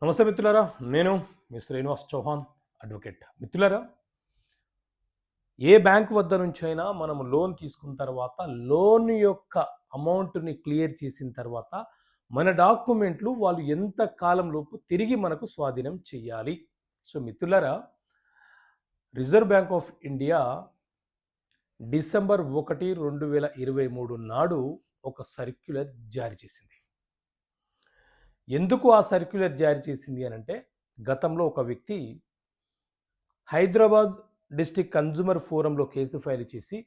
నమస్తే మిత్రులారా, నేను మీ శ్రీనివాస్ చౌహాన్ అడ్వకేట్. మిత్రులారా, ఏ బ్యాంక్ వద్ద నుంచైనా మనము లోన్ తీసుకున్న తర్వాత లోన్ యొక్క అమౌంట్ని క్లియర్ చేసిన తర్వాత మన డాక్యుమెంట్లు వాళ్ళు ఎంత కాలంలోపు తిరిగి మనకు స్వాధీనం చేయాలి. సో మిత్రులారా, reserve bank of India December 1, 2023 నాడు ఒక సర్క్యులర్ జారీ చేసింది. ఎందుకు ఆ సర్క్యులర్ జారీ చేసింది అని అంటే, గతంలో ఒక వ్యక్తి హైదరాబాద్ డిస్ట్రిక్ట్ కన్జ్యూమర్ ఫోరంలో కేసు ఫైల్ చేసి,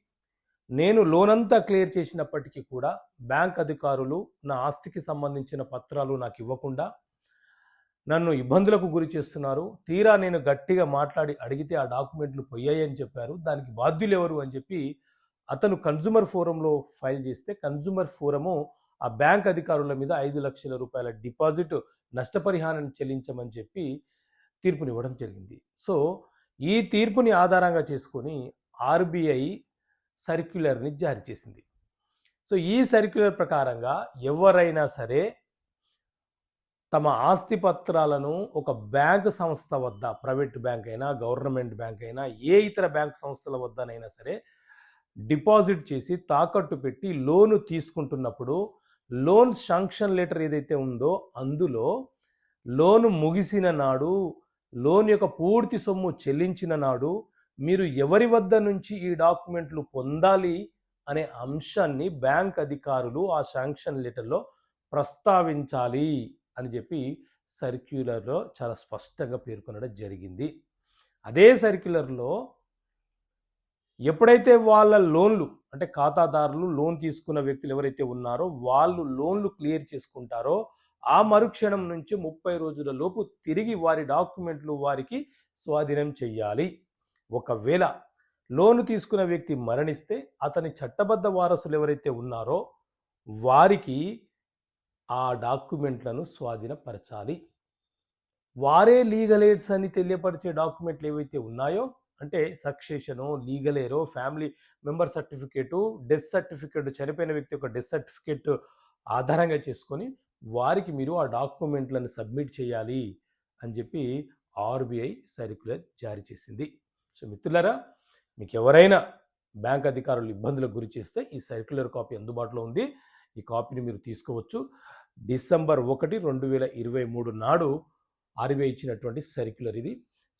నేను లోన్ అంతా క్లియర్ చేసినప్పటికీ కూడా బ్యాంక్ అధికారులు నా ఆస్తికి సంబంధించిన పత్రాలు నాకు ఇవ్వకుండా నన్ను ఇబ్బందులకు గురి చేస్తున్నారు. తీరా నేను గట్టిగా మాట్లాడి అడిగితే ఆ డాక్యుమెంట్లు పోయాయని చెప్పారు. దానికి బాధ్యులు ఎవరు అని చెప్పి అతను కన్జ్యూమర్ ఫోరంలో ఫైల్ చేస్తే, కన్జ్యూమర్ ఫోరము ఆ బ్యాంక్ అధికారుల మీద 5 లక్షల రూపాయల డిపాజిట్ నష్టపరిహారం చెల్లించమని చెప్పి తీర్పునివ్వడం జరిగింది. సో ఈ తీర్పుని ఆధారంగా చేసుకొని ఆర్బీఐ సర్క్యులర్ని జారీ చేసింది. సో ఈ సర్క్యులర్ ప్రకారంగా ఎవరైనా సరే తమ ఆస్తి పత్రాలను ఒక బ్యాంక్ సంస్థ వద్ద, ప్రైవేట్ బ్యాంక్ అయినా గవర్నమెంట్ బ్యాంక్ అయినా ఏ ఇతర బ్యాంక్ సంస్థల వద్దనైనా సరే డిపాజిట్ చేసి తాకట్టు పెట్టి లోను తీసుకుంటున్నప్పుడు లోన్ శాంక్షన్ లెటర్ ఏదైతే ఉందో అందులో లోను ముగిసిన నాడు, లోన్ యొక్క పూర్తి సొమ్ము చెల్లించిన నాడు మీరు ఎవరి వద్ద నుంచి ఈ డాక్యుమెంట్లు పొందాలి అనే అంశాన్ని బ్యాంక్ అధికారులు ఆ శాంక్షన్ లెటర్లో ప్రస్తావించాలి అని చెప్పి సర్క్యులర్లో చాలా స్పష్టంగా పేర్కొనడం జరిగింది. అదే సర్క్యులర్లో ఎప్పుడైతే వాళ్ళ లోన్లు అంటే ఖాతాదారులు, లోన్ తీసుకున్న వ్యక్తులు ఎవరైతే ఉన్నారో వాళ్ళు లోన్లు క్లియర్ చేసుకుంటారో ఆ మరుక్షణం నుంచి 30 రోజుల లోపు తిరిగి వారి డాక్యుమెంట్లు వారికి స్వాధీనం చెయ్యాలి. ఒకవేళ లోను తీసుకున్న వ్యక్తి మరణిస్తే అతని చట్టబద్ధ వారసులు ఎవరైతే ఉన్నారో వారికి ఆ డాక్యుమెంట్లను స్వాధీనపరచాలి. వారే లీగల్ ఎయిడ్స్ అని తెలియపరిచే డాక్యుమెంట్లు ఏవైతే ఉన్నాయో, అంటే సక్సెషను, లీగల్ ఎయిరో, family member certificate, death certificate, చనిపోయిన వ్యక్తి యొక్క డెత్ సర్టిఫికేట్ ఆధారంగా చేసుకొని వారికి మీరు ఆ డాక్యుమెంట్లను సబ్మిట్ చేయాలి అని చెప్పి ఆర్బీఐ సర్క్యులర్ జారీ చేసింది. సో మిత్రులారా, మీకు ఎవరైనా బ్యాంక్ అధికారులు ఇబ్బందులకు గురి చేస్తే ఈ సర్క్యులర్ కాపీ అందుబాటులో ఉంది. ఈ కాపీని మీరు తీసుకోవచ్చు. డిసెంబర్ 1, 2023 నాడు ఆర్బీఐ ఇచ్చినటువంటి సర్క్యులర్ ఇది.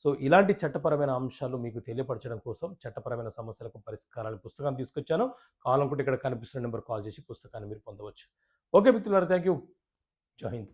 సో ఇలాంటి చట్టపరమైన అంశాలు మీకు తెలియపరచడం కోసం చట్టపరమైన సమస్యలకు పరిష్కారాలు పుస్తకాన్ని తీసుకొచ్చాను. కావాలనుకుంటే ఇక్కడ కనిపిస్తున్న నెంబర్ కాల్ చేసి పుస్తకాన్ని మీరు పొందవచ్చు. ఓకే మిత్రులారా, థ్యాంక్ యూ. జై హింద్.